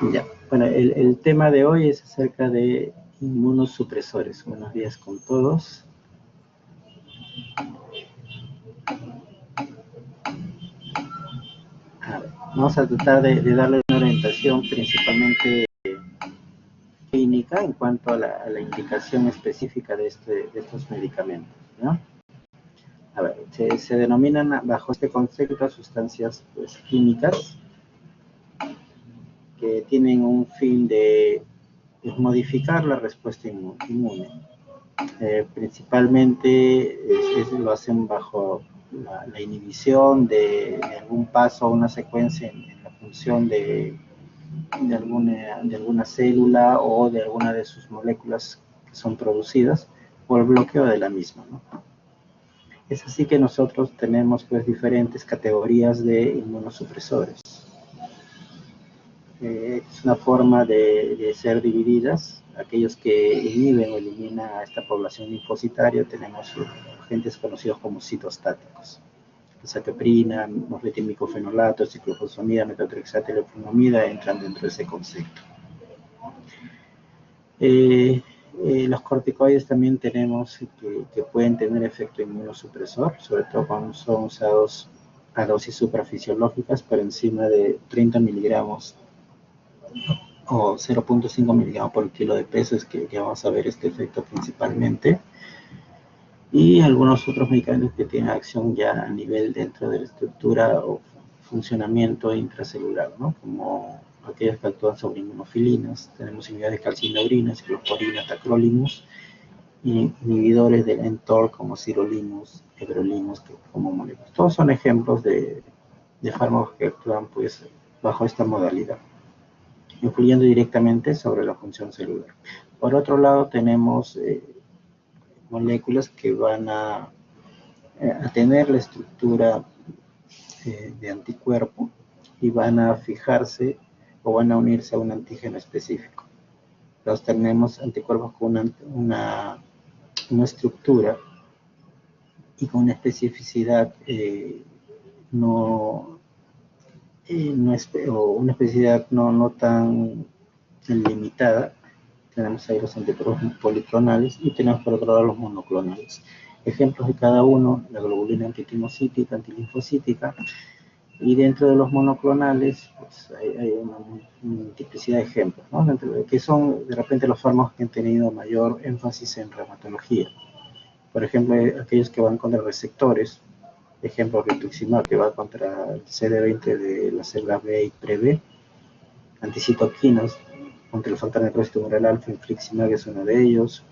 Ya, bueno, el tema de hoy es acerca de inmunosupresores. Buenos días con todos. A ver, vamos a tratar de darle una orientación principalmente clínica en cuanto a la indicación específica de estos medicamentos, ¿no? A ver, se denominan bajo este concepto sustancias pues, químicas que tienen un fin de modificar la respuesta inmune. Principalmente lo hacen bajo la inhibición de algún paso o una secuencia en la función de alguna célula o de alguna de sus moléculas que son producidas por el bloqueo de la misma, ¿no? Es así que nosotros tenemos pues diferentes categorías de inmunosupresores. Es una forma de ser divididas. Aquellos que inhiben o eliminan a esta población linfocitaria, tenemos agentes conocidos como citostáticos. Azathioprina, mofetimicofenolato, ciclofosfamida, metotrexato y leflunomida entran dentro de ese concepto. Los corticoides también tenemos que pueden tener efecto inmunosupresor, sobre todo cuando son usados a dosis suprafisiológicas por encima de 30 miligramos o 0.5 miligramos por kilo de peso, es que vamos a ver este efecto principalmente. Y algunos otros medicamentos que tienen acción ya a nivel dentro de la estructura o funcionamiento intracelular, ¿no? Como aquellos que actúan sobre inmunofilinas. Tenemos inhibidores de calcineurin, ciclosporina, tacrolimus, y inhibidores del mTOR como sirolimus, everolimus, como moléculas. Todos son ejemplos de fármacos que actúan pues, bajo esta modalidad, influyendo directamente sobre la función celular. Por otro lado, tenemos moléculas que van a tener la estructura de anticuerpo y van a fijarse o van a unirse a un antígeno específico. Entonces tenemos anticuerpos con una estructura y con una especificidad o una especificidad no tan limitada. Tenemos ahí los anticuerpos policlonales y tenemos por otro lado los monoclonales. Ejemplos de cada uno: la globulina antitimocítica, antilinfocítica, y dentro de los monoclonales pues, hay una multiplicidad de ejemplos, ¿no? Que son de repente los fármacos que han tenido mayor énfasis en reumatología. Por ejemplo, aquellos que van contra receptores, ejemplo rituximab, que va contra el CD20 de las células B y pre-B, anticitoquinas, contra el factor necrosis tumoral alfa, infliximab es uno de ellos,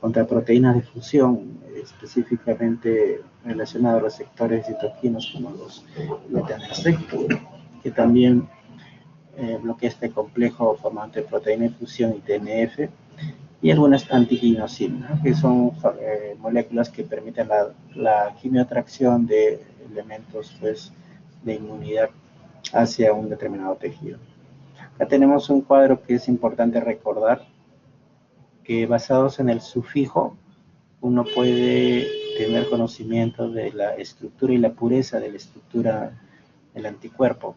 contra proteínas de fusión, específicamente relacionados a receptores citoquinos como los beta-NSEC, que también bloquea este complejo formante de proteína de fusión y TNF, y algunas antiquinosinas, ¿no? Que son moléculas que permiten la quimiotracción de elementos pues, de inmunidad hacia un determinado tejido. Acá tenemos un cuadro que es importante recordar, que basados en el sufijo, uno puede tener conocimiento de la estructura y la pureza de la estructura del anticuerpo,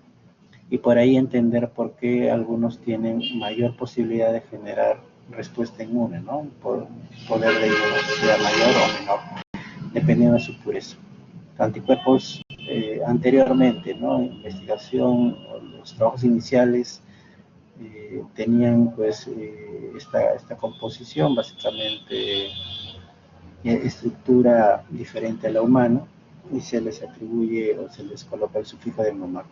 y por ahí entender por qué algunos tienen mayor posibilidad de generar respuesta inmune, ¿no? Por poder de inmunosidad mayor o menor, dependiendo de su pureza. Anticuerpos anteriormente, ¿no? Investigación, los trabajos iniciales tenían pues esta composición, básicamente estructura diferente a la humana, y se les atribuye o se les coloca el sufijo de monomarco.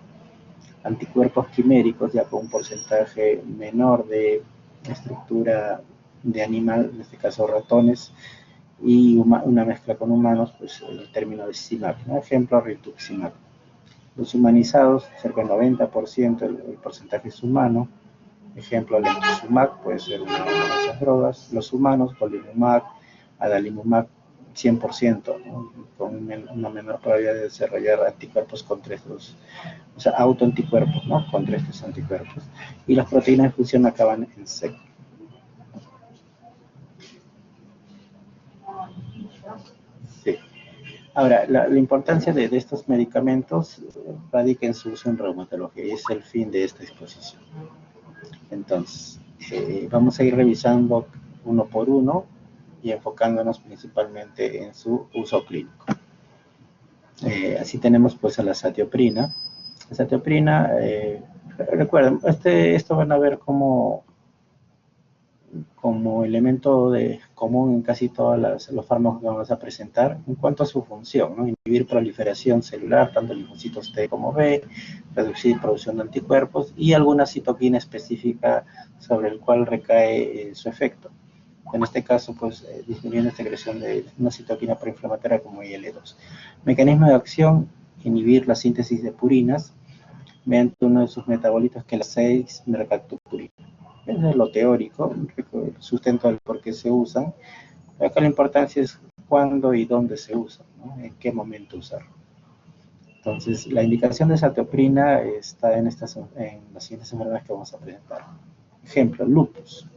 Anticuerpos quiméricos ya con un porcentaje menor de estructura de animal, en este caso ratones, y una mezcla con humanos, pues el término de CIMAC, ¿no? Ejemplo, rituximab. Los humanizados, cerca del 90% el porcentaje es humano. Ejemplo, lemtuzumab, puede ser una de esas drogas. Los humanos, golimumab, adalimumab, 100%, ¿no? Con una menor probabilidad de desarrollar anticuerpos contra estos, o sea, autoanticuerpos, ¿no? Contra estos anticuerpos. Y las proteínas de fusión acaban en seco. Sí. Ahora, la importancia de estos medicamentos radica en su uso en reumatología, y es el fin de esta exposición. Entonces, vamos a ir revisando uno por uno y enfocándonos principalmente en su uso clínico. Así tenemos pues a la satioprina. La satioprina, recuerden, esto van a ver como elemento común en casi todos los fármacos que vamos a presentar en cuanto a su función, ¿no? Inhibir proliferación celular, tanto linfocitos T como B, reducir producción de anticuerpos y alguna citoquina específica sobre el cual recae su efecto. En este caso, pues, disminuyendo la secreción de una citoquina proinflamatoria como IL-2. Mecanismo de acción, inhibir la síntesis de purinas mediante uno de sus metabolitos que es la 6-mercaptopurina. Eso es lo teórico, el sustento del por qué se usan. Acá la importancia es cuándo y dónde se usan, ¿no? En qué momento usarlo. Entonces, la indicación de satioprina está en las siguientes enfermedades que vamos a presentar. Ejemplo, lupus.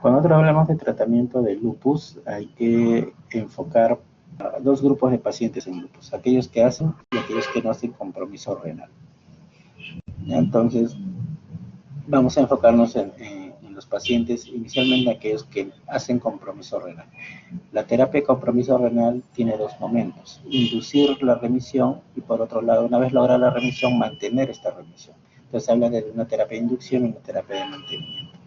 Cuando nosotros hablamos de tratamiento de lupus, hay que enfocar a dos grupos de pacientes en lupus, aquellos que hacen y aquellos que no hacen compromiso renal. Entonces, vamos a enfocarnos en los pacientes, inicialmente aquellos que hacen compromiso renal. La terapia de compromiso renal tiene dos momentos: inducir la remisión y, por otro lado, una vez lograda la remisión, mantener esta remisión. Entonces, habla de una terapia de inducción y una terapia de mantenimiento.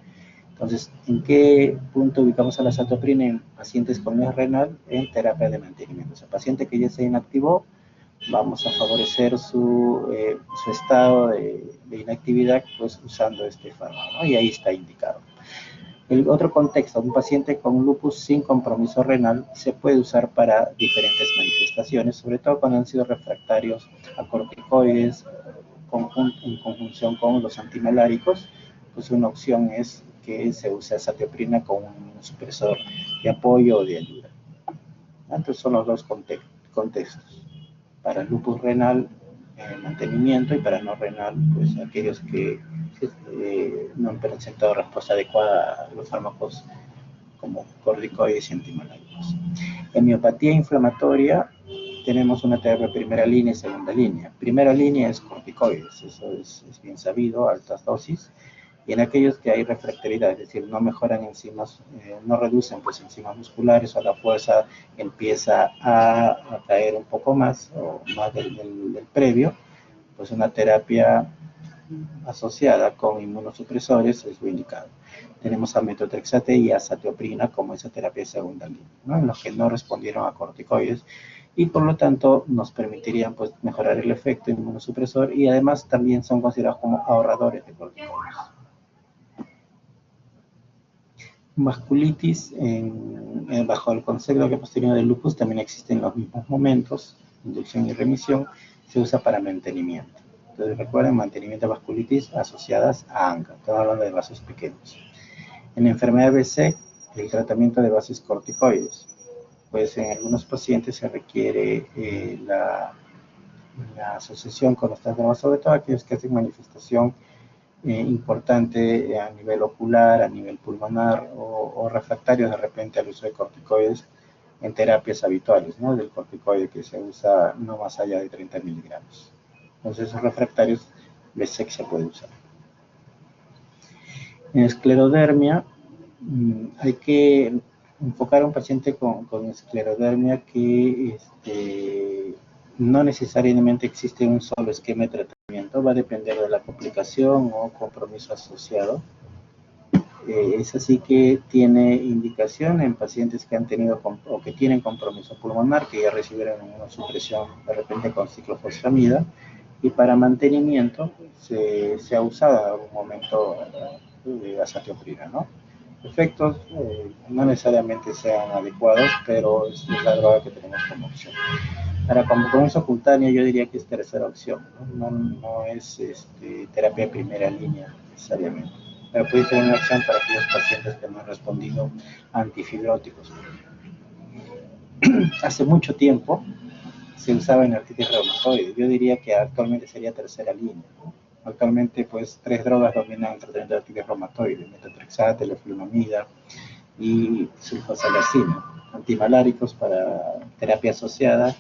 Entonces, ¿en qué punto ubicamos a la satioprina en pacientes con NES renal? En terapia de mantenimiento. O sea, paciente que ya se inactivó, vamos a favorecer su estado de inactividad, pues usando este fármaco, ¿no? Y ahí está indicado. El otro contexto, un paciente con lupus sin compromiso renal se puede usar para diferentes manifestaciones, sobre todo cuando han sido refractarios a corticoides en conjunción con los antimaláricos. Pues una opción es que se use satioprina con un supresor de apoyo o de ayuda. Entonces son los dos contextos. Para lupus renal, mantenimiento, y para no renal, pues aquellos que no han presentado respuesta adecuada a los fármacos como corticoides y antimaláricos. En miopatía inflamatoria tenemos una terapia de primera línea y segunda línea. Primera línea es corticoides, eso es bien sabido, altas dosis. Y en aquellos que hay refractariedad, es decir, no mejoran enzimas, no reducen pues enzimas musculares, o la fuerza empieza a caer un poco más, o más del previo, pues una terapia asociada con inmunosupresores es lo indicado. Tenemos a metotrexate y a satioprina como esa terapia de segunda línea, ¿no? En los que no respondieron a corticoides y por lo tanto nos permitirían pues mejorar el efecto inmunosupresor, y además también son considerados como ahorradores de corticoides. Vasculitis, bajo el concepto que hemos tenido de lupus, también existen los mismos momentos, inducción y remisión, se usa para mantenimiento. Entonces recuerden, mantenimiento de vasculitis asociadas a ANCA, estamos hablando de vasos pequeños. En enfermedad BC, el tratamiento de bases corticoides, pues en algunos pacientes se requiere la asociación con los trastornos, sobre todo aquellos que hacen manifestación importante a nivel ocular, a nivel pulmonar, o refractarios de repente al uso de corticoides en terapias habituales, ¿no? Del corticoide que se usa no más allá de 30 miligramos. Entonces, esos refractarios, BSEC se puede usar. En esclerodermia, hay que enfocar a un paciente con esclerodermia que no necesariamente existe un solo esquema de tratamiento, va a depender de la complicación o compromiso asociado. Es así que tiene indicación en pacientes que han tenido o que tienen compromiso pulmonar, que ya recibieron una supresión de repente con ciclofosfamida, y para mantenimiento se ha usado en algún momento la satioprina, ¿no? Efectos no necesariamente sean adecuados, pero es la droga que tenemos como opción. Para compromiso cutáneo yo diría que es tercera opción, no es terapia de primera línea necesariamente, pero puede ser una opción para aquellos pacientes que no han respondido a antifibróticos. Hace mucho tiempo se usaba en artritis reumatoide, yo diría que actualmente sería tercera línea, ¿no? Actualmente, pues, 3 drogas dominan el tratamiento de artritis reumatoide: metotrexate, leflunomida y sulfasalazina, antimaláricos para terapia asociada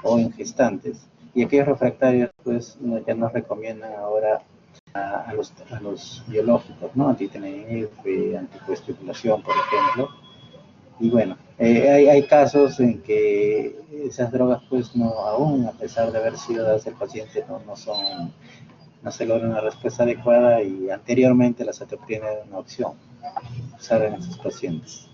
o en gestantes. Y aquellos refractarios, pues, ya nos recomiendan ahora a los biológicos, ¿no? Anti-TNF, anticoagulación, por ejemplo. Y bueno, hay casos en que esas drogas, pues no, aún a pesar de haber sido dadas al paciente, no se logra una respuesta adecuada y anteriormente la cetoprina era una opción usar en estos pacientes.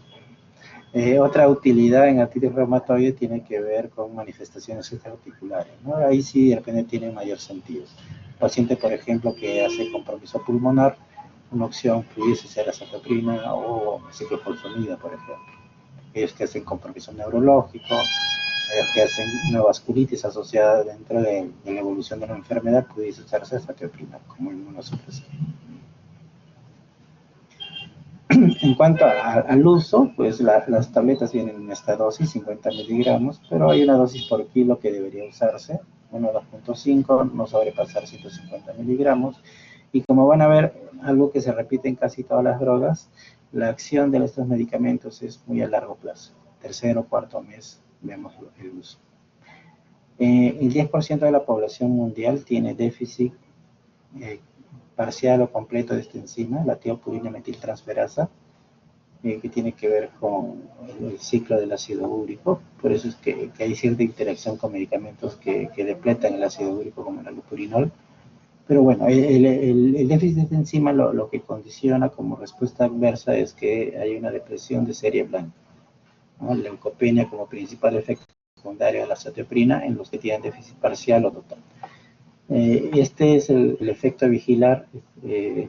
Otra utilidad en artritis reumatoide tiene que ver con manifestaciones extraarticulares, ¿no? Ahí sí de repente tiene mayor sentido. Paciente, por ejemplo, que hace compromiso pulmonar, una opción pudiese ser la cetoprina o ciclophosphamida, por ejemplo. Aquellos que hacen compromiso neurológico, que hacen una vasculitis asociada dentro de la evolución de la enfermedad, pudiese usarse cetoprina como inmunosupresor. En cuanto al uso, pues las tabletas vienen en esta dosis, 50 miligramos, pero hay una dosis por kilo que debería usarse, 1,2.5, no sobrepasar 150 miligramos. Y como van a ver, algo que se repite en casi todas las drogas, la acción de estos medicamentos es muy a largo plazo. Tercero o cuarto mes vemos el uso. El 10% de la población mundial tiene déficit parcial o completo de esta enzima, la tiopurina metiltransferasa, que tiene que ver con el ciclo del ácido úrico. Por eso es que hay cierta interacción con medicamentos que depletan el ácido úrico, como el allopurinol. Pero bueno, el déficit de enzima lo que condiciona como respuesta adversa es que hay una depresión de serie blanca, ¿no? Leucopenia como principal efecto secundario de la cetoprina en los que tienen déficit parcial o total. Este es el efecto a vigilar,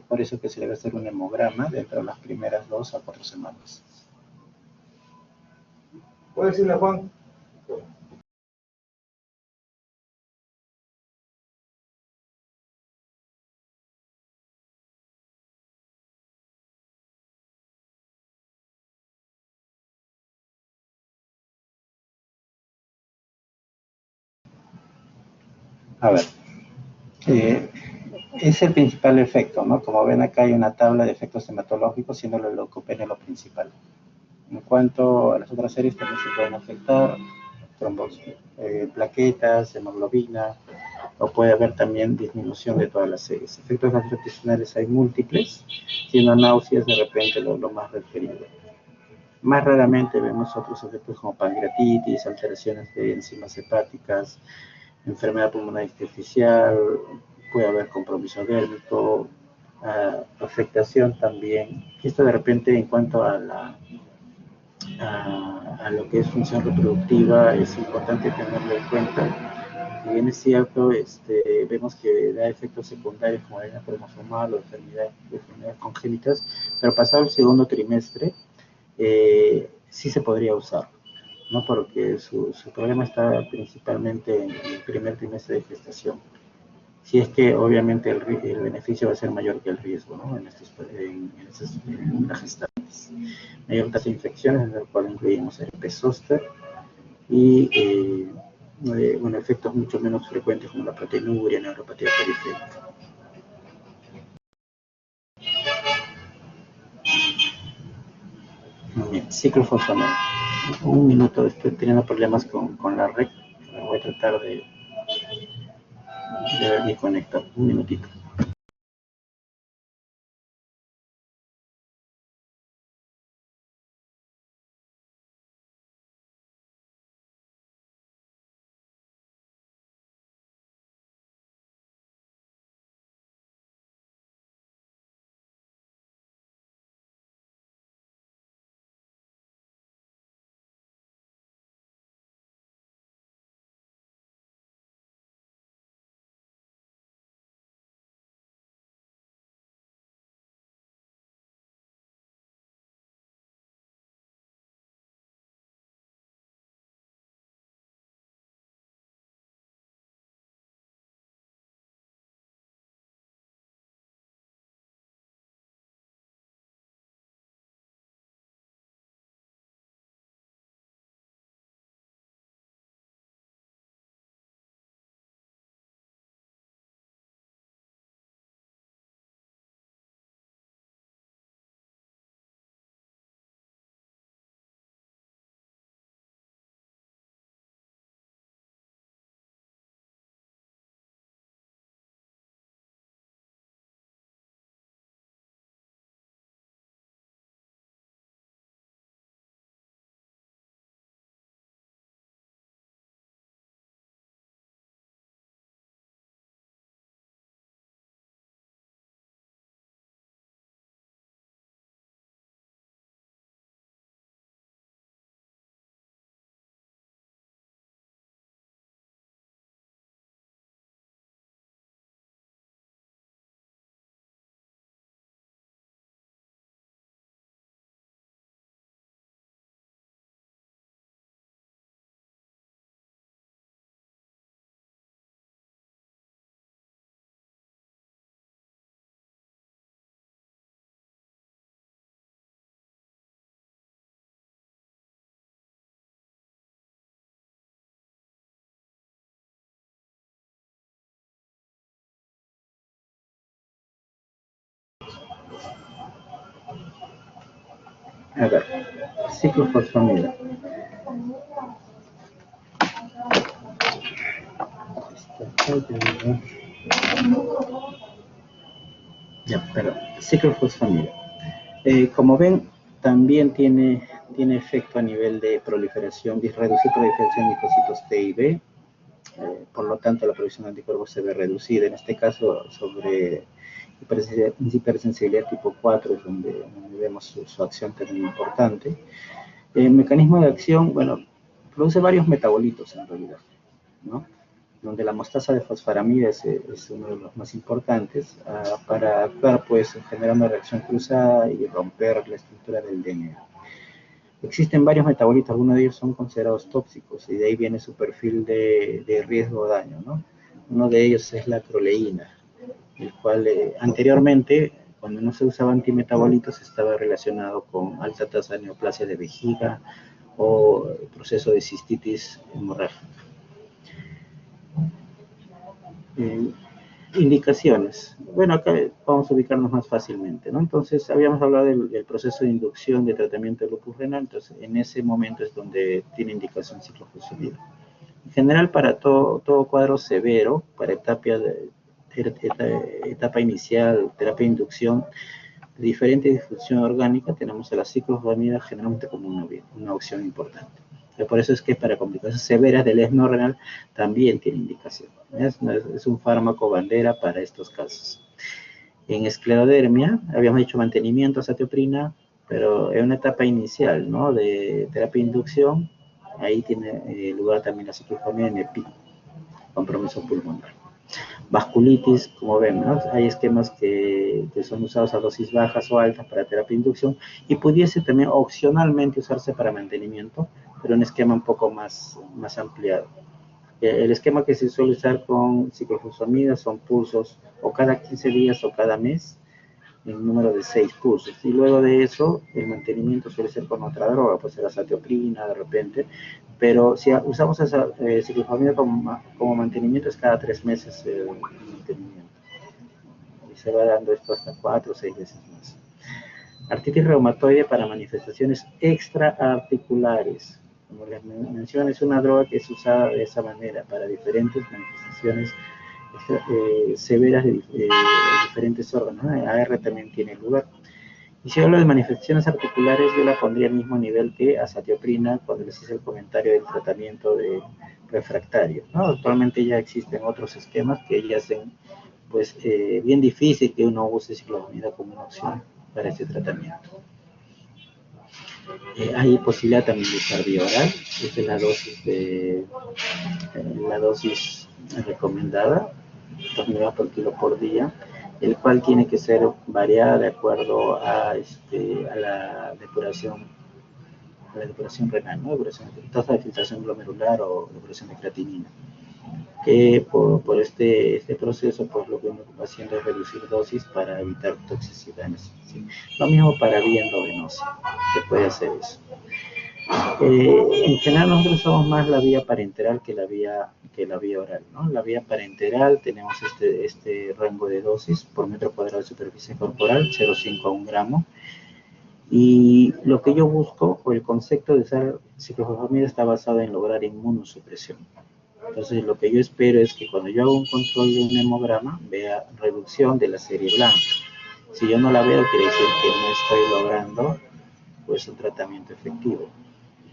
por eso que se debe hacer un hemograma dentro de las primeras 2 a 4 semanas. ¿Puedo decirle a Juan? A ver, es el principal efecto, ¿no? Como ven acá hay una tabla de efectos hematológicos, siendo la leucopenia lo principal. En cuanto a las otras series, también se pueden afectar trombos, plaquetas, hemoglobina, o puede haber también disminución de todas las series. Efectos gastrointestinales hay múltiples, siendo náuseas de repente lo más referido. Más raramente vemos otros efectos como pancreatitis, alteraciones de enzimas hepáticas, enfermedad pulmonar intersticial, puede haber compromiso dérmico, afectación también. Esto de repente en cuanto a lo que es función reproductiva es importante tenerlo en cuenta. Si bien es cierto, vemos que da efectos secundarios como la cromosomal o enfermedades congénitas, pero pasado el segundo trimestre sí se podría usar, ¿no? Porque su problema está principalmente en el primer trimestre de gestación. Si es que obviamente el beneficio va a ser mayor que el riesgo, ¿no? En las gestantes. Mayor tasa de infecciones, en el cual incluimos el herpes zóster y bueno, efectos mucho menos frecuentes como la proteinuria, neuropatía periférica. Bien, ciclofosfonamida. Un minuto, estoy teniendo problemas con la red. Voy a tratar de ver mi conector. Un minutito. A ver, ciclofosfamida. Ya, pero ciclofosfamida. Como ven, también tiene efecto a nivel de proliferación, reducir proliferación de linfocitos T y B, por lo tanto la producción de anticuerpos se ve reducida. En este caso, sobre hipersensibilidad tipo 4 es donde vemos su acción también importante. El mecanismo de acción, bueno, produce varios metabolitos en realidad, ¿no? Donde la mostasa de fosfaramida es uno de los más importantes para actuar, pues, generando reacción cruzada y romper la estructura del DNA. Existen varios metabolitos, algunos de ellos son considerados tóxicos y de ahí viene su perfil de riesgo o daño, ¿no? Uno de ellos es la acroleína, el cual anteriormente, cuando no se usaban antimetabolitos, estaba relacionado con alta tasa de neoplasia de vejiga o proceso de cistitis hemorrágica. Indicaciones. Bueno, acá vamos a ubicarnos más fácilmente, ¿no? Entonces, habíamos hablado del proceso de inducción de tratamiento de lupus renal, entonces en ese momento es donde tiene indicación ciclofosfamida. En general, para todo cuadro severo, para etapa inicial, terapia de inducción, de diferente difusión orgánica, tenemos a la ciclofosfamida generalmente como una opción importante. Por eso es que para complicaciones severas del ESMO renal también tiene indicación. Es un fármaco bandera para estos casos. En esclerodermia, habíamos dicho mantenimiento a azatioprina, pero en una etapa inicial, ¿no?, de terapia de inducción, ahí tiene lugar también la ciclofosfamida en EPI, compromiso pulmonar. Vasculitis, como ven, ¿no? Hay esquemas que son usados a dosis bajas o altas para terapia de inducción y pudiese también opcionalmente usarse para mantenimiento, pero un esquema un poco más ampliado. El esquema que se suele usar con ciclofosfamida son pulsos o cada 15 días o cada mes, en número de 6 pulsos. Y luego de eso, el mantenimiento suele ser con otra droga, puede ser azatioprina de repente, pero si usamos esa ciclofosfamida como mantenimiento es cada 3 meses el mantenimiento. Y se va dando esto hasta 4 o 6 veces más. Artritis reumatoide para manifestaciones extraarticulares. Como les mencioné, es una droga que es usada de esa manera para diferentes manifestaciones severas de diferentes órganos. AR también tiene lugar. Y si hablo de manifestaciones articulares, yo la pondría al mismo nivel que azatioprina cuando les hice el comentario del tratamiento de refractario, ¿no? Actualmente ya existen otros esquemas que ya hacen, pues, bien difícil que uno use ciclofosfamida como una opción para este tratamiento. Hay posibilidad también de usar vía oral. Esta es la dosis recomendada, 2 miligramos por kilo por día, el cual tiene que ser variada de acuerdo a la depuración renal, ¿no? Tasa de filtración glomerular o depuración de creatinina. Que por este proceso, pues lo que uno va haciendo es reducir dosis para evitar toxicidad. ¿Sí? Lo mismo para vía endovenosa, se puede hacer eso. En general nosotros usamos más la vía parenteral que la vía oral, ¿no? La vía parenteral tenemos este rango de dosis por metro cuadrado de superficie corporal, 0,5 a 1 gramo. Y lo que yo busco, o el concepto de usar ciclofosfamida, está basado en lograr inmunosupresión. Entonces lo que yo espero es que cuando yo hago un control de un hemograma, vea reducción de la serie blanca. Si yo no la veo, quiere decir que no estoy logrando, pues, un tratamiento efectivo.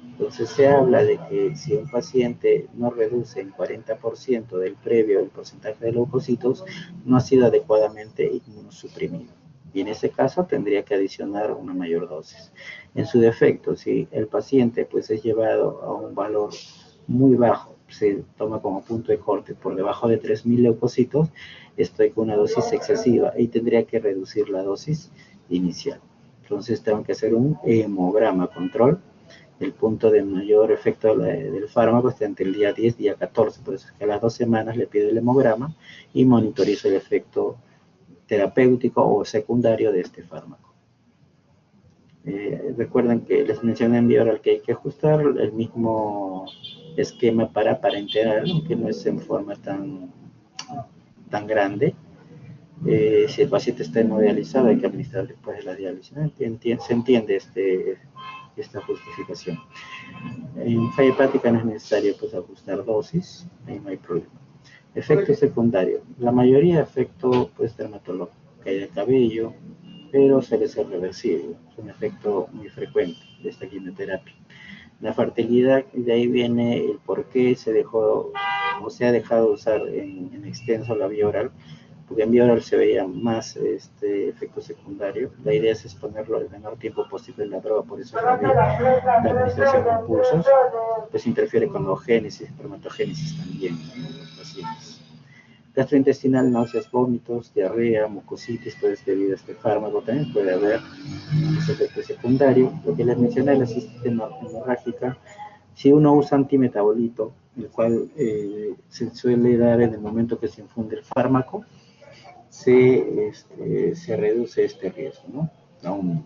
Entonces se habla de que si un paciente no reduce en 40% del previo el porcentaje de leucocitos, no ha sido adecuadamente inmunosuprimido. Y en ese caso tendría que adicionar una mayor dosis. En su defecto, si el paciente, pues, es llevado a un valor muy bajo, se toma como punto de corte por debajo de 3.000 leucocitos, estoy con una dosis excesiva y tendría que reducir la dosis inicial. Entonces tengo que hacer un hemograma control. El punto de mayor efecto del fármaco está entre el día 10 y día 14, por eso es que a las 2 semanas le pido el hemograma y monitorizo el efecto terapéutico o secundario de este fármaco. Recuerden que les mencioné en vía oral que hay que ajustar el mismo esquema para parenteral, aunque no es en forma tan grande, Si el paciente está hemodializado, hay que administrar después de la diálisis, ¿no? Se entiende esta justificación. En falla hepática no es necesario pues, ajustar dosis, ahí no hay problema. Efecto secundario. La mayoría de efecto pues, dermatológico, caída de cabello, pero suele ser reversible. Es un efecto muy frecuente de esta quimioterapia. La fertilidad, de ahí viene el por qué se dejó o se ha dejado de usar en extenso la vía oral, porque en vía oral se veía más efecto secundario. La idea es exponerlo el menor tiempo posible en la droga, por eso la de administración de impulsos, pues interfiere con la génesis, espermatogénesis también en los pacientes. Gastrointestinal, náuseas, vómitos, diarrea, mucositis, todo es debido a este fármaco. También puede haber ese efecto secundario. Lo que les mencioné, la cistitis hemorrágica, si uno usa antimetabolito, el cual se suele dar en el momento que se infunde el fármaco, se reduce este riesgo, ¿no? Aún.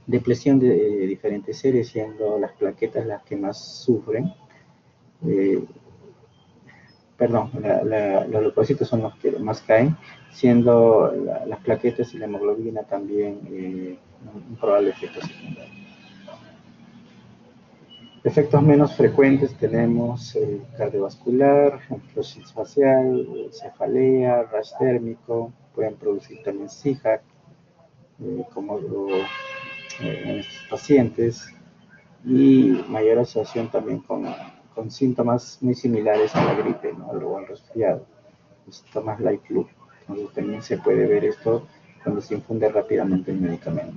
Depresión de diferentes series, siendo las plaquetas las que más sufren. Eh, Perdón, los leucocitos son los que más caen, siendo las plaquetas y la hemoglobina también un probable efecto secundario. Efectos menos frecuentes tenemos cardiovascular, anquilosis facial, cefalea, rash térmico, pueden producir también SIHAC, como en estos pacientes, y mayor asociación también con síntomas muy similares a la gripe, ¿no? O al resfriado, los síntomas light flu. Entonces también se puede ver esto cuando se infunde rápidamente el medicamento.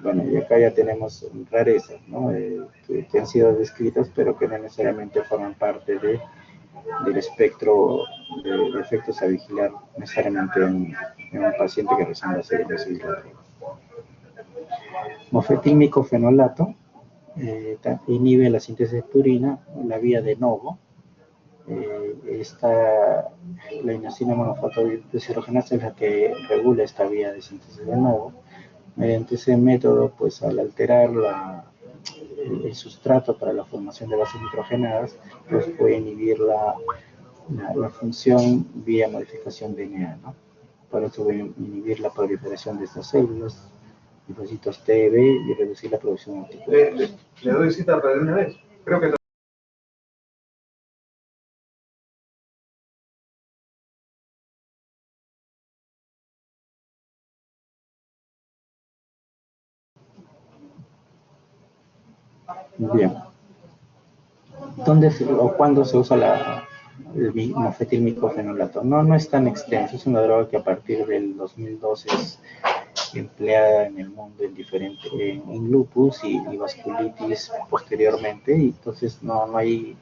Bueno, y acá ya tenemos rarezas, ¿no? Que han sido descritas, pero que no necesariamente forman parte del espectro de efectos a vigilar necesariamente en un paciente que recién va a ser recibido. Mofetín fenolato inhibe la síntesis de purina, la vía de novo. La inosina monofosfatideshidrogenasa es la que regula esta vía de síntesis de novo. Mediante ese método, pues al alterar el sustrato para la formación de bases nitrogenadas, pues puede inhibir la función vía modificación DNA, ¿no? Por eso voy a inhibir la proliferación de estas células, linfocitos T, B, y reducir la producción de anticuerpos. Le doy cita para de una vez. Creo que Bien. ¿Dónde o cuándo se usa el mofetilmicofenolato? No es tan extenso, es una droga que a partir del 2012 es empleada en el mundo en lupus y vasculitis posteriormente, y entonces no hay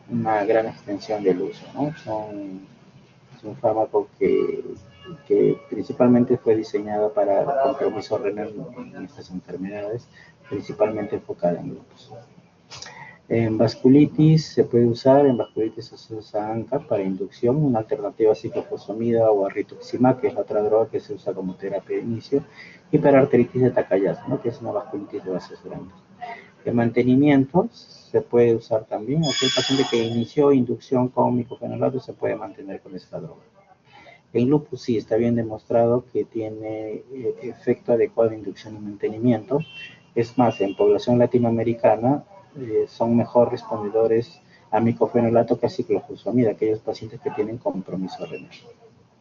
una gran extensión del uso, ¿no? Es un fármaco que principalmente fue diseñado para compromiso renal en estas enfermedades, principalmente enfocada en lupus. En vasculitis se puede usar, en vasculitis se usa ANCA para inducción, una alternativa a ciclofosfamida o a rituximab, que es la otra droga que se usa como terapia de inicio, y para arteritis de Takayama, ¿no? Que es una vasculitis de vasos grandes. En mantenimiento se puede usar también, aquel paciente que inició inducción con micofenolato se puede mantener con esta droga. En lupus sí está bien demostrado que tiene efecto adecuado de inducción y mantenimiento. Es más, en población latinoamericana son mejor respondedores a micofenolato que a ciclofosfamida, aquellos pacientes que tienen compromiso renal.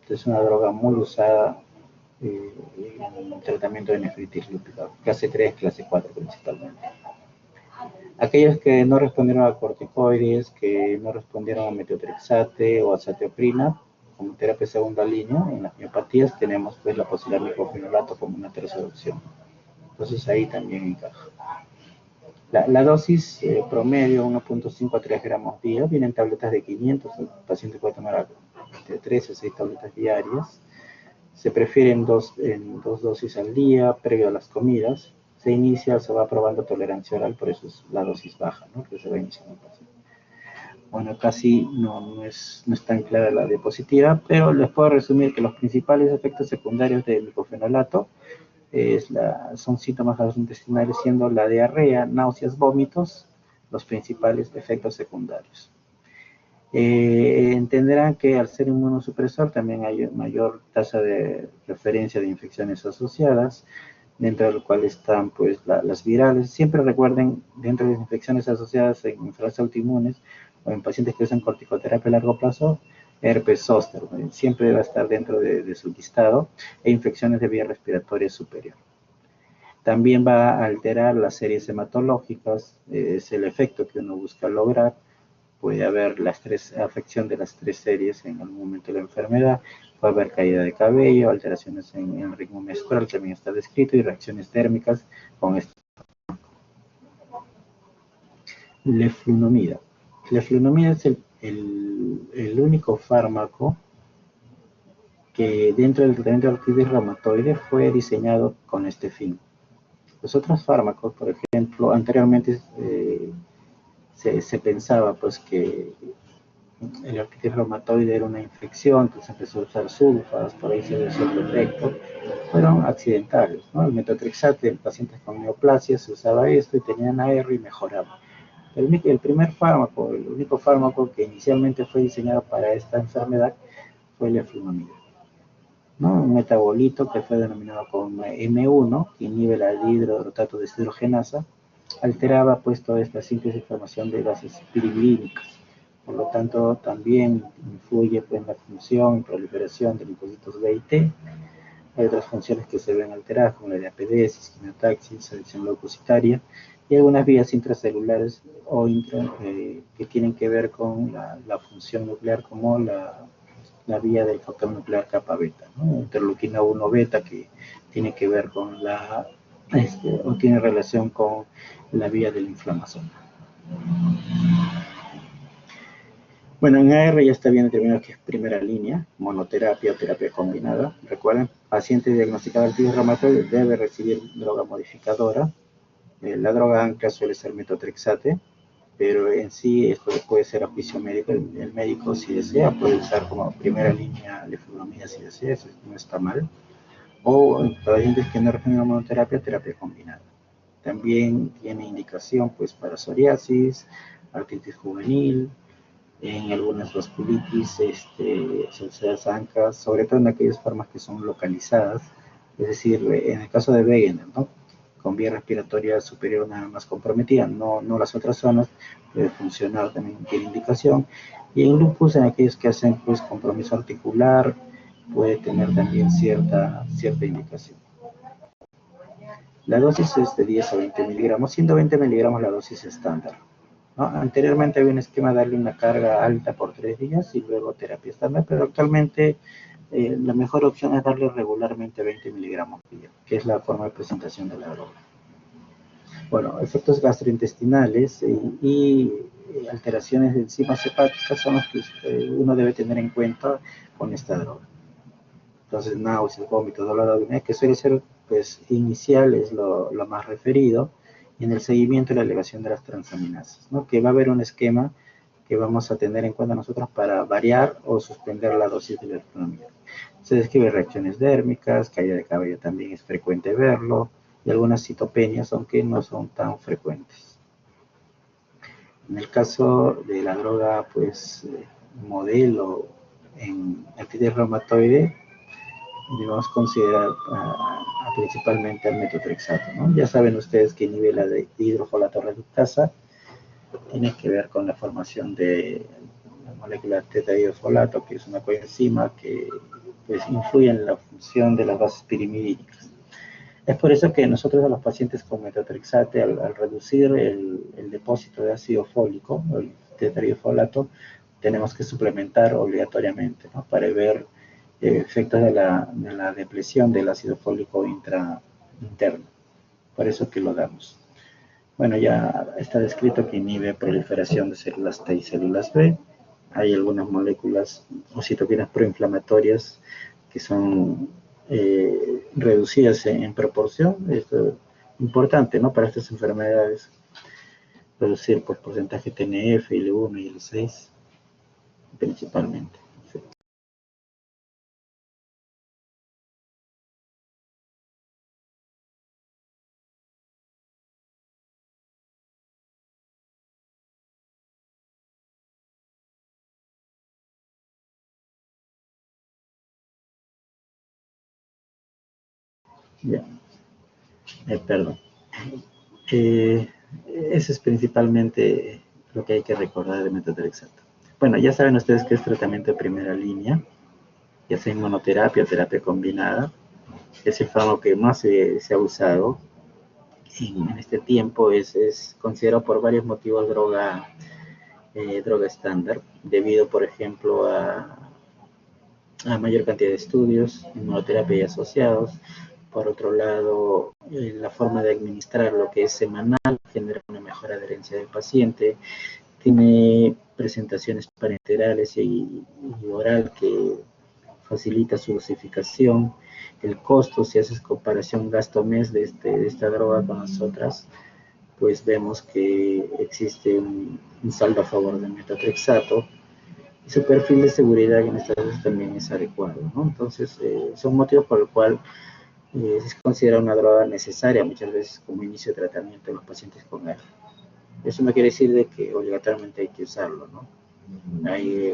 Es una droga muy usada en el tratamiento de nefritis lúpica, clase 3, clase 4 principalmente. Aquellos que no respondieron a corticoides, que no respondieron a metotrexate o a azatioprina, como terapia segunda línea, en las miopatías tenemos pues la posibilidad de micofenolato como una tercera opción. Entonces ahí también encaja. La dosis promedio 1.5 a 3 gramos día, vienen tabletas de 500, el paciente puede tomar de 3 a 6 tabletas diarias. Se prefieren en dos dosis al día, previo a las comidas. Se inicia, se va probando tolerancia oral, por eso es la dosis baja, ¿no? Que se va iniciando el paciente. Bueno, casi no es tan clara la diapositiva, pero les puedo resumir que los principales efectos secundarios del micofenolato son síntomas gastrointestinales, siendo la diarrea, náuseas, vómitos, los principales efectos secundarios. Entenderán que al ser inmunosupresor también hay mayor tasa de referencia de infecciones asociadas, dentro del cual están pues las virales. Siempre recuerden, dentro de las infecciones asociadas en enfermedades autoinmunes o en pacientes que usan corticoterapia a largo plazo, herpes zóster, siempre va a estar dentro de su listado, e infecciones de vía respiratoria superior. También va a alterar las series hematológicas, es el efecto que uno busca lograr. Puede haber afección de las tres series en algún momento de la enfermedad, puede haber caída de cabello, alteraciones en el ritmo menstrual, también está descrito, y reacciones térmicas con esto. Leflunomida. Leflunomida es el único fármaco que dentro del tratamiento de artritis reumatoide fue diseñado con este fin. Los otros fármacos, por ejemplo, anteriormente se pensaba pues que el artritis reumatoide era una infección, entonces empezó a usar sulfas, por ahí se dio cierto efecto, fueron accidentales, ¿no? El metotrexate en pacientes con neoplasia se usaba esto y tenían AR y mejoraba. El primer fármaco, el único fármaco que inicialmente fue diseñado para esta enfermedad fue el leflunomida, ¿no? Un metabolito que fue denominado como M1, que inhibe la dihidrotato deshidrogenasa, alteraba pues toda esta síntesis y formación de gases piridínicas. Por lo tanto, también influye pues, en la función y proliferación de linfocitos B y T. Hay otras funciones que se ven alteradas, como la diapedesis, quimiotaxis, adicción leucocitaria, y algunas vías intracelulares o que tienen que ver con la función nuclear, como la vía del factor nuclear kappa beta, ¿no? Interleuquina 1 beta, que tiene que ver con o tiene relación con la vía de la inflamación. Bueno, en AR ya está bien determinado que es primera línea, monoterapia o terapia combinada. Recuerden, paciente diagnosticado de artritis reumatoide debe recibir droga modificadora. La droga ancla suele ser metotrexate, pero en sí esto puede ser a juicio médico. El médico, si desea, puede usar como primera línea leflunomida si desea, eso no está mal. O en pacientes que no requieren monoterapia, terapia combinada. También tiene indicación pues para psoriasis, artritis juvenil, en algunas vasculitis, úlceras ancas, sobre todo en aquellas formas que son localizadas, es decir, en el caso de Wegener, ¿no? Con vía respiratoria superior nada más comprometida, no las otras zonas, puede funcionar, también tiene indicación. Y en lupus, en aquellos que hacen pues compromiso articular, puede tener también cierta indicación. La dosis es de 10 a 20 miligramos, siendo 20 miligramos la dosis estándar, ¿no? Anteriormente había un esquema de darle una carga alta por 3 días y luego terapia estándar, pero actualmente la mejor opción es darle regularmente 20 miligramos día, que es la forma de presentación de la droga. Bueno, efectos gastrointestinales y alteraciones de enzimas hepáticas son los que uno debe tener en cuenta con esta droga. Entonces, náuseas, vómitos, dolor abdominal, que suele ser pues inicial, es lo más referido, y en el seguimiento la elevación de las transaminasas, ¿no? Que va a haber un esquema que vamos a tener en cuenta nosotros para variar o suspender la dosis de leflunomida. Se describe reacciones dérmicas, caída de cabello también es frecuente verlo, y algunas citopenias, aunque no son tan frecuentes. En el caso de la droga, pues, modelo en artritis reumatoide, debemos considerar principalmente al metotrexato, ¿no? Ya saben ustedes que inhibe la dihidrofolato reductasa, tiene que ver con la formación de la molécula tetradihidrofolato, que es una coenzima que pues, influye en la función de las bases pirimidínicas. Es por eso que nosotros a los pacientes con metotrexate, al reducir el depósito de ácido fólico, el tetradihidrofolato, tenemos que suplementar obligatoriamente, ¿no? Para ver efectos de la depresión del ácido fólico interno. Por eso que lo damos. Bueno, ya está descrito que inhibe proliferación de células T y células B. Hay algunas moléculas o citoquinas proinflamatorias que son reducidas en proporción. Esto es importante, ¿no? Para estas enfermedades, reducir por porcentaje TNF, IL-1 y IL-6 principalmente. Ya, perdón. Eso es principalmente lo que hay que recordar de metotrexato. Bueno, ya saben ustedes que es tratamiento de primera línea, ya sea inmunoterapia o terapia combinada. Es el fármaco que más se ha usado en este tiempo. Es considerado por varios motivos droga estándar, debido, por ejemplo, a mayor cantidad de estudios, inmunoterapia y asociados. Por otro lado, la forma de administrar lo que es semanal genera una mejor adherencia del paciente. Tiene presentaciones parenterales y oral que facilita su dosificación. El costo, si haces comparación gasto-mes de esta droga con las otras, pues vemos que existe un saldo a favor del metotrexato. Y su perfil de seguridad en estas veces también es adecuado, ¿no? Entonces, son motivos por el cual se considera una droga necesaria muchas veces como inicio de tratamiento en los pacientes con ERF. Eso no quiere decir de que obligatoriamente hay que usarlo, ¿no?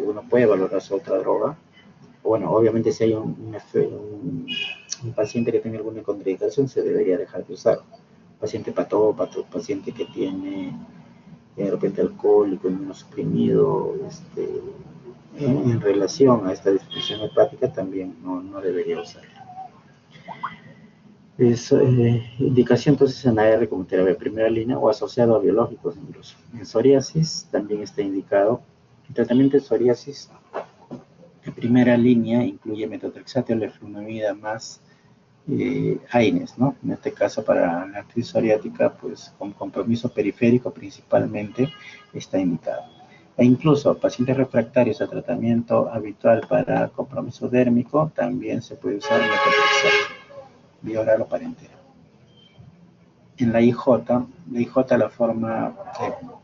Uno puede valorar su otra droga. Bueno, obviamente si hay un paciente que tiene alguna contraindicación, se debería dejar de usar. Paciente patópato, paciente que tiene de repente alcohólico, inmunosuprimido, en relación a esta disfunción hepática también no debería usarlo. Es indicación entonces en AR como terapia de primera línea o asociado a biológicos incluso. En psoriasis también está indicado. El tratamiento de psoriasis de primera línea incluye metotrexato, leflunomida más AINES, ¿no? En este caso para la artritis psoriática, pues con compromiso periférico principalmente está indicado. E incluso pacientes refractarios a tratamiento habitual para compromiso dérmico también se puede usar metotrexato, vía oral o parentera. En la IJ, la forma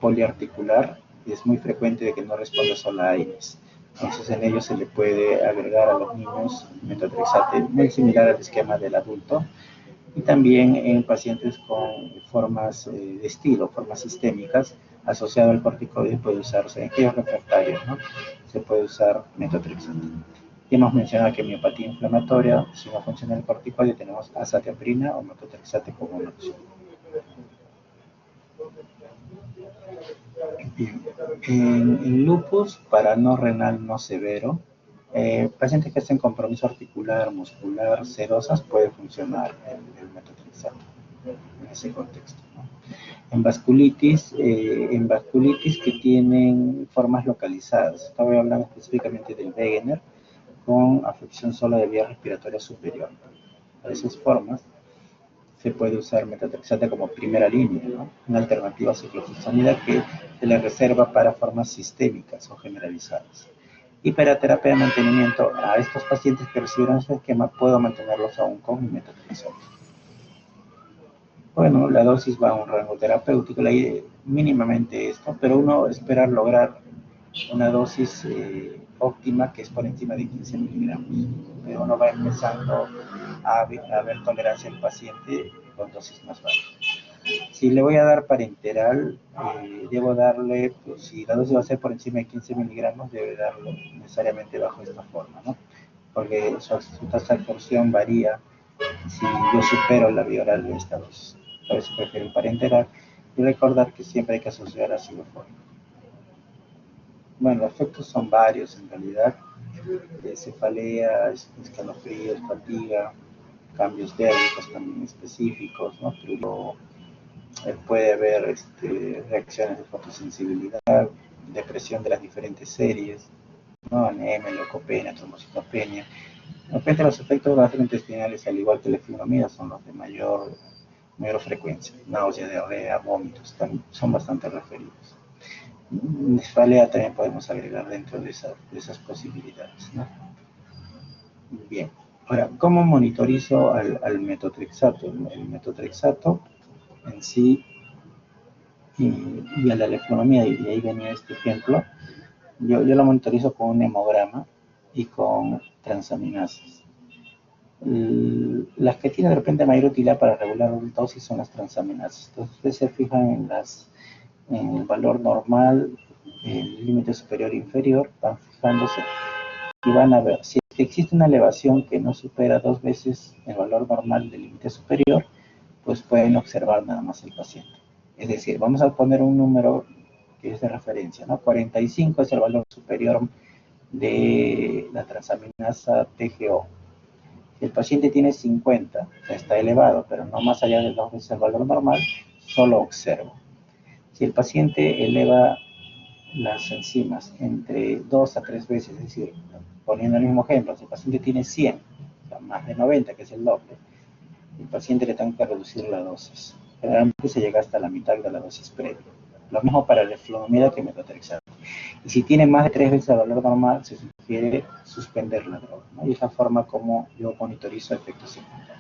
poliarticular, es muy frecuente de que no responda solo a AINES. Entonces en ellos se le puede agregar a los niños metotrexato muy similar al esquema del adulto, y también en pacientes con formas de estilo, formas sistémicas, asociado al corticoide puede usarse, en aquellos refractarios, ¿no? Se puede usar metotrexato. Y hemos mencionado que en miopatía inflamatoria, si no funciona el corticoide, tenemos azathioprina o metotrexato como una opción. Bien. En lupus para no renal no severo, pacientes que estén compromiso articular, muscular, serosas, puede funcionar el metotrexato en ese contexto, ¿no? En vasculitis que tienen formas localizadas, estaba hablando específicamente del Wegener, con afección solo de vía respiratoria superior. Para esas formas se puede usar metotrexato como primera línea, ¿no? Una alternativa a ciclofosfamida que se le reserva para formas sistémicas o generalizadas. Y para terapia de mantenimiento, a estos pacientes que recibieron este esquema, puedo mantenerlos aún con metotrexato. Bueno, la dosis va a un rango terapéutico, mínimamente esto, pero uno espera lograr una dosis óptima que es por encima de 15 miligramos. Pero uno va empezando a ver tolerancia al paciente con dosis más bajas. Si le voy a dar parenteral, debo darle, pues, si la dosis va a ser por encima de 15 miligramos, debe darlo necesariamente bajo esta forma, ¿no? Porque su tasa de absorción varía si yo supero la vía oral de esta dosis. Por eso prefiero el parenteral y recordar que siempre hay que asociar a ciloforma. Bueno, los efectos son varios en realidad. Cefalea, escalofríos, fatiga, cambios térmicos también específicos, ¿no? Pero puede haber reacciones de fotosensibilidad, depresión de las diferentes series, ¿no? Anemia, leucopenia, trombocitopenia. De repente los efectos gastrointestinales, al igual que la fibromialgia, son los de mayor frecuencia. Náusea, diarrea, vómitos, son bastante referidos. Cefalea también podemos agregar dentro de esas posibilidades, ¿no? Bien. Ahora, ¿cómo monitorizo al metotrexato? El metotrexato en sí y a la leflunomía, y ahí venía este ejemplo, yo lo monitorizo con un hemograma y con transaminasas. Las que tienen de repente mayor utilidad para regular la dosis son las transaminasas. Entonces ustedes se fijan en el valor normal, el límite superior e inferior, van fijándose y van a ver si que existe una elevación que no supera 2 veces el valor normal del límite superior, pues pueden observar nada más el paciente. Es decir, vamos a poner un número que es de referencia, ¿no? 45 es el valor superior de la transaminasa TGO. Si el paciente tiene 50, o sea, está elevado, pero no más allá de 2 veces el valor normal, solo observo. Si el paciente eleva las enzimas entre 2 a 3 veces, es decir, poniendo el mismo ejemplo, si el paciente tiene 100, o sea, más de 90, que es el doble, el paciente le tengo que reducir la dosis. Generalmente se llega hasta la mitad de la dosis previa. Lo mismo para la flunamida que metotrexato. Y si tiene más de 3 veces el valor normal, se sugiere suspender la droga, ¿no? Y es la forma como yo monitorizo efectos secundarios.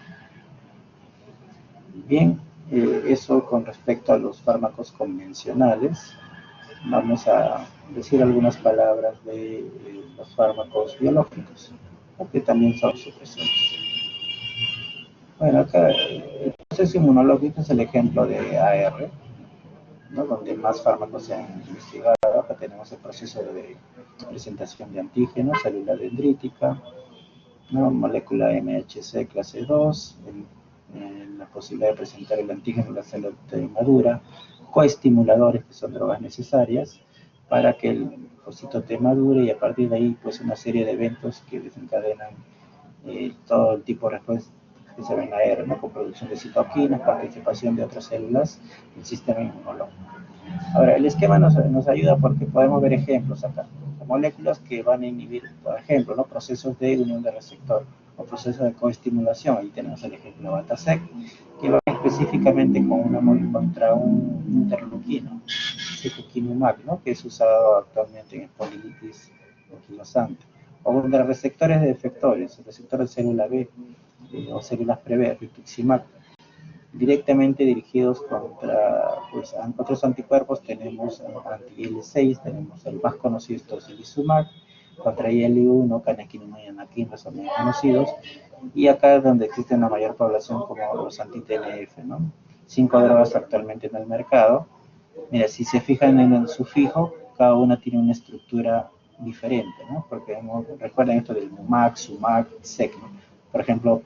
Bien, eso con respecto a los fármacos convencionales. Vamos a decir algunas palabras de los fármacos biológicos, que también son supresores. Bueno, acá el proceso inmunológico es el ejemplo de AR, ¿no? Donde más fármacos se han investigado. Acá tenemos el proceso de presentación de antígenos, célula dendrítica, ¿no? Molécula MHC clase 2, la posibilidad de presentar el antígeno en la célula madura, coestimuladores, que son drogas necesarias para que el linfocito T madure, y a partir de ahí pues una serie de eventos que desencadenan todo el tipo de respuesta que se ven en la R, ¿no? Con producción de citoquinas, participación de otras células del sistema inmunológico. Ahora, el esquema nos ayuda porque podemos ver ejemplos acá, moléculas que van a inhibir, por ejemplo, ¿no? Procesos de unión de receptor o procesos de coestimulación. Ahí tenemos el ejemplo de Batasec, que va específicamente contra un interleuquino, secukinumab, ¿no? Que es usado actualmente en polinitis anquilosante. O de receptores de efectores, receptores de célula B o células pre-B, rituximab, directamente dirigidos contra pues, otros anticuerpos. Tenemos anti-IL-6, tenemos el más conocido, tocilizumab, contra IL-1, canakinumab y anakinra son muy conocidos, y acá es donde existe una mayor población como los anti-TNF, ¿no? 5 drogas actualmente en el mercado. Mira, si se fijan en el sufijo, cada una tiene una estructura diferente, ¿no? Porque recuerden esto del MUMAC, SUMAC, SEC, ¿no? Por ejemplo,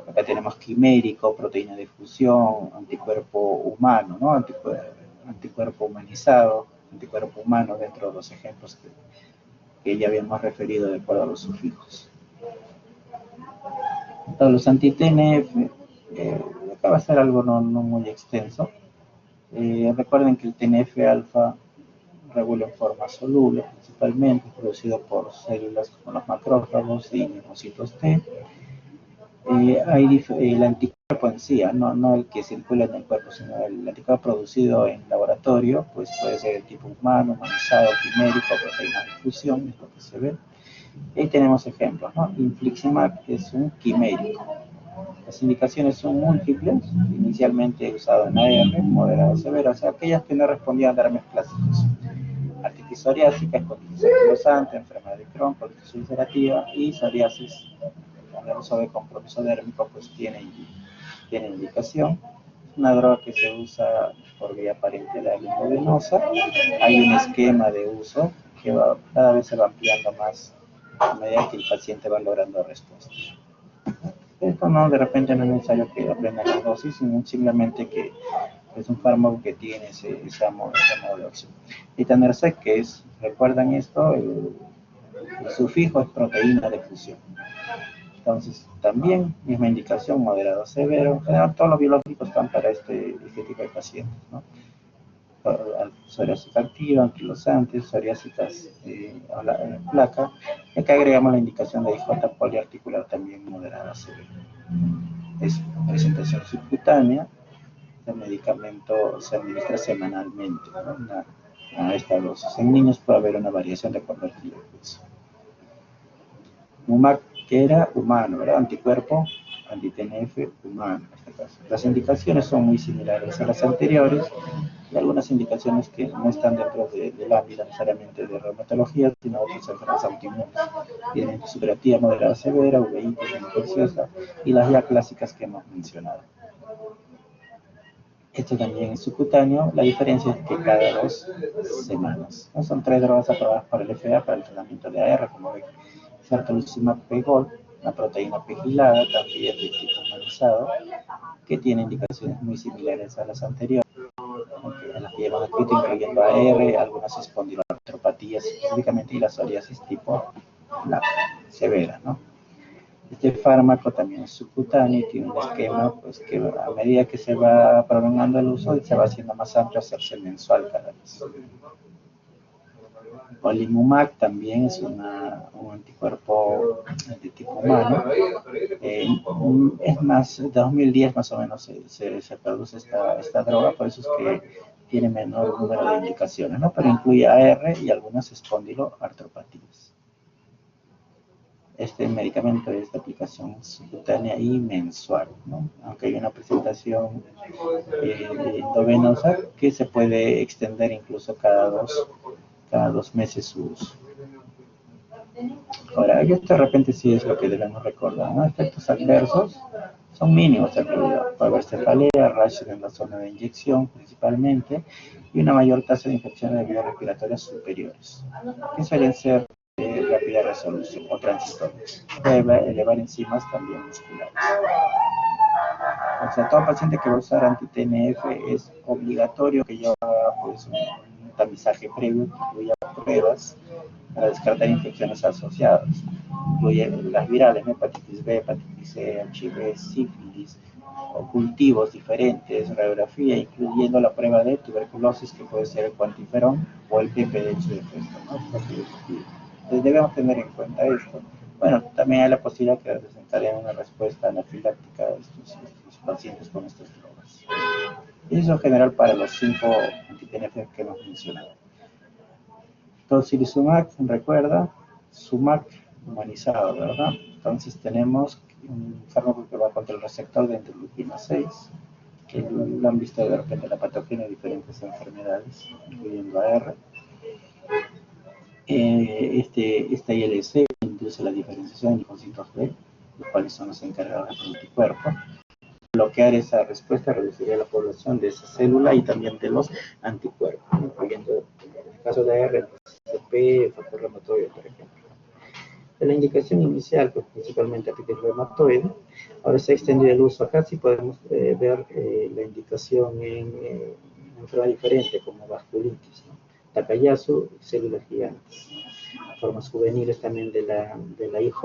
acá tenemos quimérico, proteína de fusión, anticuerpo humano, ¿no? Anticuerpo humanizado, anticuerpo humano, dentro de los ejemplos que ya habíamos referido de acuerdo a los sufijos. Entonces, los anti-TNF, acá va a ser algo no muy extenso. Recuerden que el TNF-alfa regula en forma soluble, principalmente producido por células como los macrófagos y linfocitos T. Hay el anticuerpo en sí, no el que circula en el cuerpo, sino el anticuerpo producido en laboratorio, pues puede ser el tipo humano, humanizado, quimérico, proteína de fusión, es lo que se ve. Ahí tenemos ejemplos, ¿no? Infliximab es un quimérico. Las indicaciones son múltiples, inicialmente usado en AR, moderado, severo, o sea, aquellas que no respondían a terapias clásicos. Artritis psoriásica, espondilosis anquilosante, enfermedad de Crohn, colitis ulcerativa y psoriasis. El uso de compromiso dérmico pues tiene indicación. Es una droga que se usa por vía parenteral endovenosa. Hay un esquema de uso que cada vez se va ampliando más a medida que el paciente va logrando respuesta. Esto no, de repente no es necesario que aprendan las dosis, sino simplemente que es un fármaco que tiene ese modo de acción. Y Etanercept, que es, recuerdan esto, el sufijo es proteína de fusión. Entonces, también misma indicación, moderado severo. En general, todos los biológicos están para este tipo de pacientes, ¿no? Psoriasis activa, anquilosantes, psoriásicas a la placa. Y acá agregamos la indicación de IJ poliarticular, también moderada severa. Es presentación subcutánea. El medicamento se administra semanalmente, ¿no? A esta dosis. En niños puede haber una variación de acuerdo al tipo de peso. MUMAC, que era humano, ¿verdad? Anticuerpo anti-TNF humano en este caso. Las indicaciones son muy similares a las anteriores, y algunas indicaciones que no están dentro del ámbito necesariamente de reumatología, sino otras enfermedades autoinmunes. Tienen superativa moderada severa, uveitis infecciosa y las ya clásicas que hemos mencionado. Esto también es subcutáneo, la diferencia es que cada 2 semanas. ¿No? Son 3 drogas aprobadas por el FDA para el tratamiento de AR, como ven. Certolizumab pegol, una proteína pegilada, también de tipo humanizado, que tiene indicaciones muy similares a las anteriores, a las que hemos escrito, incluyendo AR, algunas espondiloartropatías específicamente y la psoriasis tipo la severa, ¿no? Este fármaco también es subcutáneo y tiene un esquema pues, que a medida que se va prolongando el uso se va haciendo más amplio, hacerse mensual cada vez. Olimumab también es un anticuerpo de tipo humano. Es más, de 2010 más o menos se produce esta droga, por eso es que tiene menor número de indicaciones, ¿no? Pero incluye AR y algunas espondiloartropatías. Este medicamento es de aplicación subcutánea y mensual, ¿no? Aunque hay una presentación endovenosa que se puede extender incluso cada dos meses su uso. Ahora, esto de repente sí es lo que debemos recordar, ¿no? Efectos adversos son mínimos en realidad. Puede haber cefalea, rashes en la zona de inyección principalmente y una mayor tasa de infección de vías respiratorias superiores, que suelen ser de rápida resolución o transitorias. Puede elevar enzimas también musculares. O sea, todo paciente que va a usar anti-TNF es obligatorio que lleve pues, un tamizaje previo que incluya pruebas para descartar infecciones asociadas. Incluyen las virales, hepatitis B, hepatitis C, HIV, sífilis, o cultivos diferentes, radiografía, incluyendo la prueba de tuberculosis que puede ser el cuantiferón o el PPH de Festo, ¿no? Entonces debemos tener en cuenta esto. Bueno, también hay la posibilidad que presentarían una respuesta anafiláctica a estos pacientes con estas drogas. Eso en general para los 5 anti-TNF que hemos mencionado. Tocilizumab, recuerda, Sumac humanizado, ¿verdad? Entonces tenemos un fármaco que va contra el receptor de interleuquina 6, que lo han visto de repente la patogenia de diferentes enfermedades, incluyendo AR. Esta ILC induce la diferenciación de linfocitos B, los cuales son los encargados del anticuerpo. Bloquear esa respuesta reduciría la población de esa célula y también de los anticuerpos, incluyendo en el caso de AR, CP, factor reumatoide, por ejemplo. De la indicación inicial, pues principalmente artritis reumatoide, ahora se ha extendido el uso acá, sí podemos ver la indicación en una enfermedad diferente, como vasculitis, ¿no? Takayasu, células gigantes. Formas juveniles también de la IJ,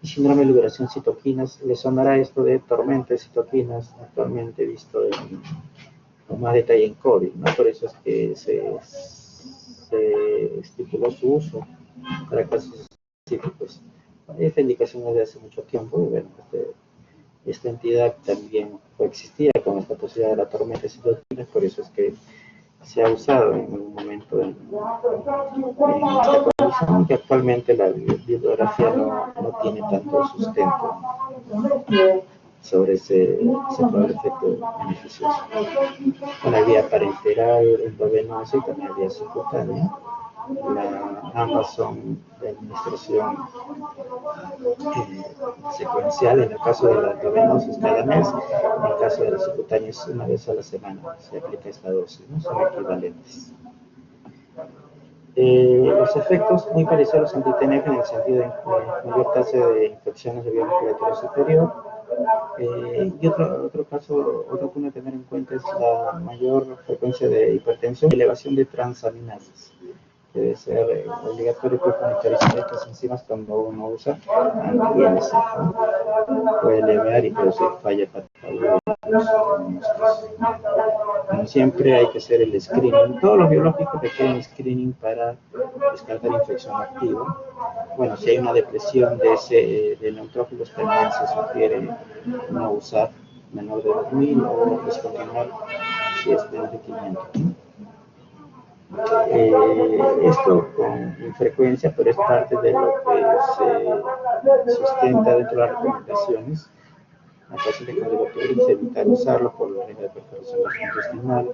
y síndrome de liberación de citoquinas. Le sonará esto de tormenta de citoquinas, actualmente visto con más detalle en COVID, ¿no? Por eso es que se estipuló su uso para casos específicos. Esta indicación es de hace mucho tiempo, y bueno, esta entidad también coexistía con esta posibilidad de la tormenta de citoquinas, por eso es que se ha usado en algún momento en esta condición, que actualmente la bibliografía no tiene tanto sustento sobre ese probable efecto beneficioso. Una vía parenteral, endovenosa y también vía subcutánea. Ambas son de administración secuencial. En el caso de la endovenosa es cada mes, en el caso de la subcutánea es una vez a la semana se aplica esta dosis, ¿no? Son equivalentes. Los efectos muy parecidos a los anti-TNF en el sentido de mayor tasa de infecciones de vía respiratoria superior. Y otro punto a tener en cuenta es la mayor frecuencia de hipertensión y elevación de transaminasas. Debe ser obligatorio monitorizar estas enzimas cuando uno usa anti-ILC, ¿no? Puede elevar y producir falla hepática. Como siempre hay que hacer el screening. Todos los biológicos requieren screening para descartar infección activa. Bueno, si hay una depresión de neutrófilos, también se sugiere no usar menor de 2000 o discontinuar si es menos de 500. Esto con frecuencia, pero es parte de lo que se sustenta dentro de las recomendaciones. A pacientes con diverticulitis evitar usarlo por la riesgo de perforación gastrointestinal.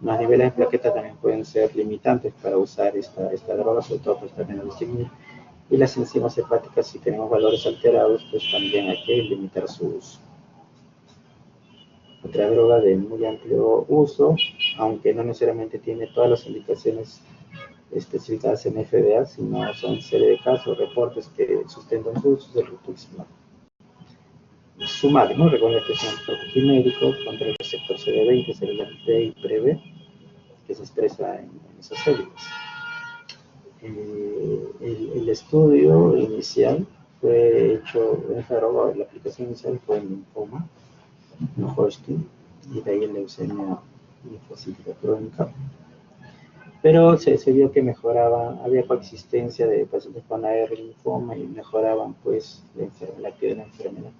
Los niveles de plaquetas también pueden ser limitantes para usar esta droga, sobre todo por esta menor. Y las enzimas hepáticas, si tenemos valores alterados, pues también hay que limitar su uso. Otra droga de muy amplio uso, aunque no necesariamente tiene todas las indicaciones especificadas en FDA, sino son serie de casos, reportes que sustentan su uso del rituximab. Sumar, ¿no? Recuerda que es un antídoto genérico contra el receptor CD20, célula T y PreB, que se expresa en esas células. El estudio inicial fue hecho en Harvard, la aplicación inicial fue en linfoma, no Hodgkin, y de ahí en leucemia linfocítica crónica. Pero se vio que mejoraba, había coexistencia de pacientes con AR linfoma y mejoraban pues la actividad de la enfermedad.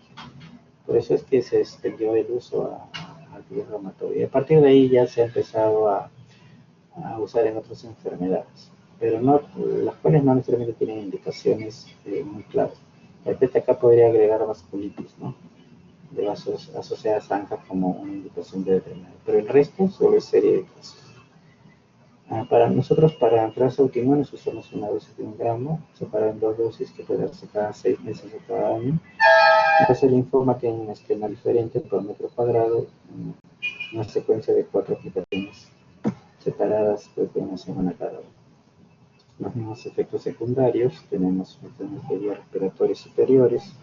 Por eso es que se extendió el uso a artritis reumatoide. Y a partir de ahí ya se ha empezado a usar en otras enfermedades, pero no, las cuales no necesariamente tienen indicaciones muy claras. De repente acá podría agregar vasculitis, ¿no? De vasos asociadas a ANCA como una indicación de determinada, pero el resto solo es serie de casos. Para nosotros, para enfermedades autoinmunes, usamos una dosis de 1 gramo, separada en 2 dosis que puede darse cada 6 meses o cada año. Entonces el linfoma tiene un esquema diferente por metro cuadrado, una secuencia de 4 aplicaciones separadas pues, de 1 semana cada uno. Los mismos efectos secundarios, tenemos enfermedades de vías respiratorias superiores,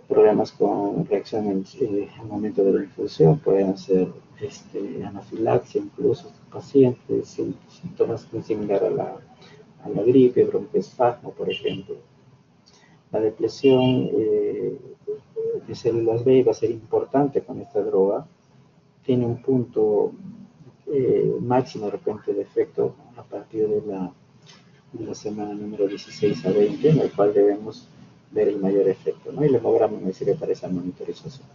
problemas con reacciones al momento de la infusión, pueden ser anafilaxia incluso pacientes, síntomas muy similares a la gripe, broncoespasmo, por ejemplo. La depresión de células B va a ser importante con esta droga, tiene un punto máximo de repente de efecto a partir de la semana número 16 a 20, en el cual debemos ver el mayor efecto, ¿no? Y el hemograma me sirve para esa monitorización.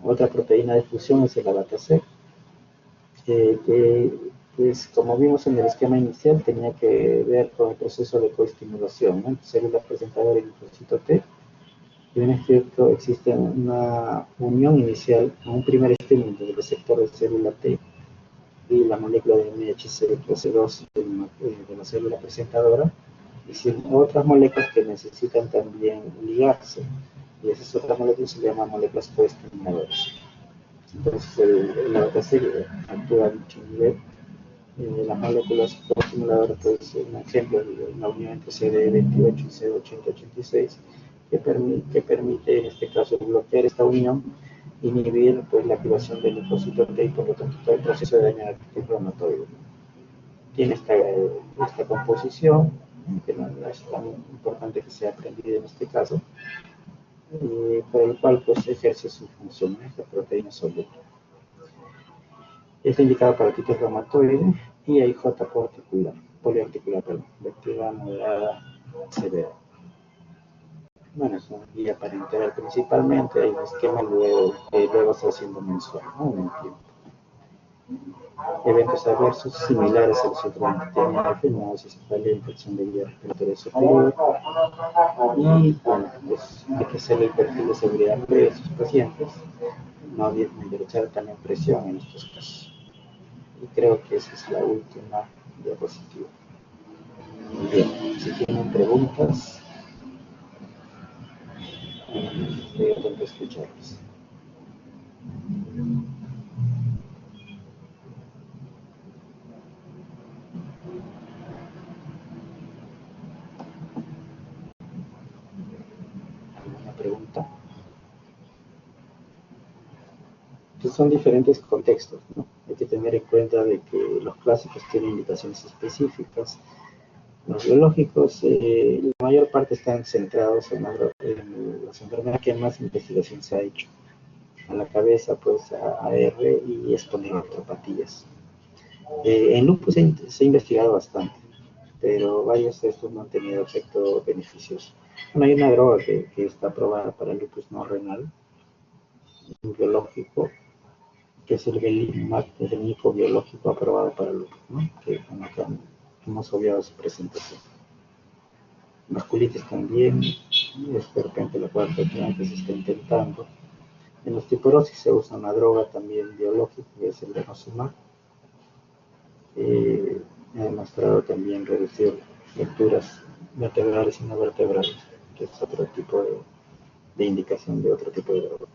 Otra proteína de fusión es el ABAT-C, que pues, como vimos en el esquema inicial, tenía que ver con el proceso de coestimulación, ¿no? Células presentadoras de linfocito T, y en efecto existe una unión inicial, un primer estímulo del receptor de célula T y la molécula de MHC-2 de la célula presentadora, y sin otras moléculas que necesitan también ligarse, y esas otras moléculas se llaman moléculas coestimuladoras. Entonces el ABAT-C actúa a dicho nivel. Las moléculas coestimuladoras, pues un ejemplo, la unión entre CD28 y CD80-86, que permite en este caso bloquear esta unión, inhibir pues, la activación del linfocito T y por lo tanto todo el proceso de daño al reumatoide. Tiene esta composición, que no es tan importante que sea aprendida en este caso, por el cual pues, ejerce su función, esta proteína soluble. Está indicado para artritis reumatoide y IJ poliarticular, vertebral moderada, severa. Bueno, es una guía para integrar principalmente, hay un esquema luego está siendo mensual, ¿no? En el tiempo. Eventos adversos similares a los otros TNF, náuseas, cefalea, infección de vía respiratoria superior. Y bueno, pues hay que hacer el perfil de seguridad de esos pacientes, no derechar también presión en estos casos. Y creo que esa es la última diapositiva. Bien, si tienen preguntas, estoy atento a escucharlos. ¿Alguna pregunta? Entonces son diferentes contextos, ¿no? Hay que tener en cuenta de que los clásicos tienen indicaciones específicas. Los biológicos, la mayor parte están centrados en las enfermedades que más investigación se ha hecho. A la cabeza, pues, AR y espondilocropatías. En lupus se ha investigado bastante, pero varios de estos no han tenido efecto beneficioso. Bueno, hay una droga que está aprobada para el lupus no renal, un biológico, que es el belimumab, que es el único biológico aprobado para el lupus, ¿no? Que hemos obviado su presentación. Vasculitis también, es de repente la cuarta que se está intentando. En osteoporosis se usa una droga también biológica, que es el denosumab. Ha demostrado también reducir fracturas vertebrales y no vertebrales, que es otro tipo de indicación de otro tipo de droga.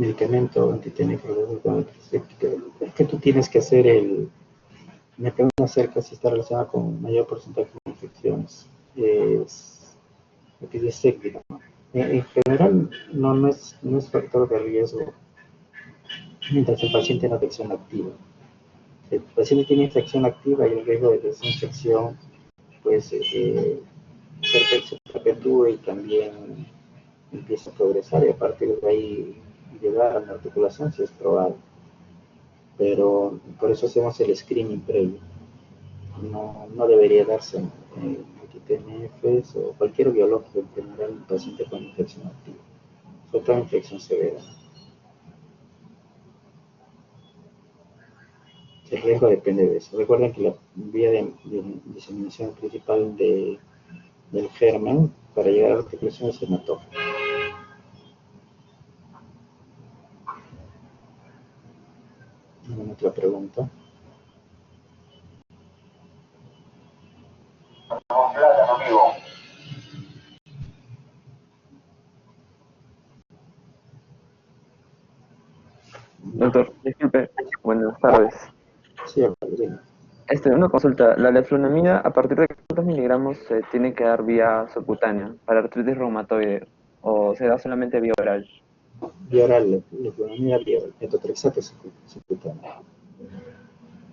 medicamento antiténico, es que tú tienes que hacer me pregunto acerca si está relacionado con mayor porcentaje de infecciones. Lo que es técnico. En general, no es factor de riesgo mientras el paciente no tiene infección activa. Si el paciente tiene infección activa y el riesgo de desinfección, pues se perpetúa y también empieza a progresar y a partir de ahí llegar a la articulación si es probable. Pero por eso hacemos el screening previo. No debería darse anti-TNFs o cualquier biológico en general en un paciente con infección activa, sobre todo infección severa. El riesgo depende de eso. Recuerden que la vía de diseminación principal del germen para llegar a la articulación es hematógeno. ¿Alguna otra pregunta? Doctor, disculpe, buenas tardes. Sí, Alejandro. Una consulta. La leflunomida, ¿a partir de cuántos miligramos se tiene que dar vía subcutánea para artritis reumatoide? ¿O se da solamente vía oral? Vía oral, la economía vía oral, metotrexato subcutáneo.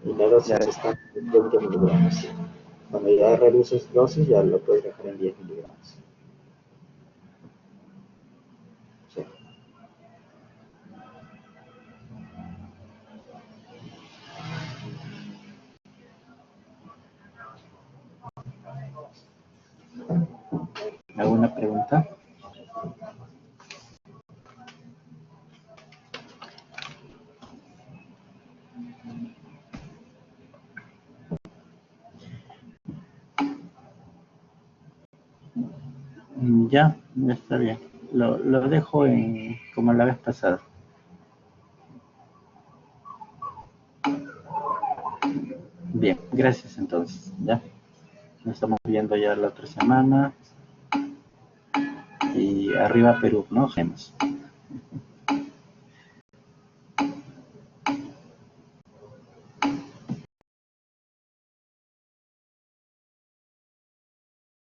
Y la dosis Ya, está en 20 miligramos. Cuando ya reduces dosis, ya lo puedes dejar en 10 miligramos. Sí. ¿Alguna pregunta? Ya, está bien. Lo dejo como la vez pasada. Bien, gracias entonces. Ya, nos estamos viendo ya la otra semana. Y arriba Perú, ¿no? Gemas.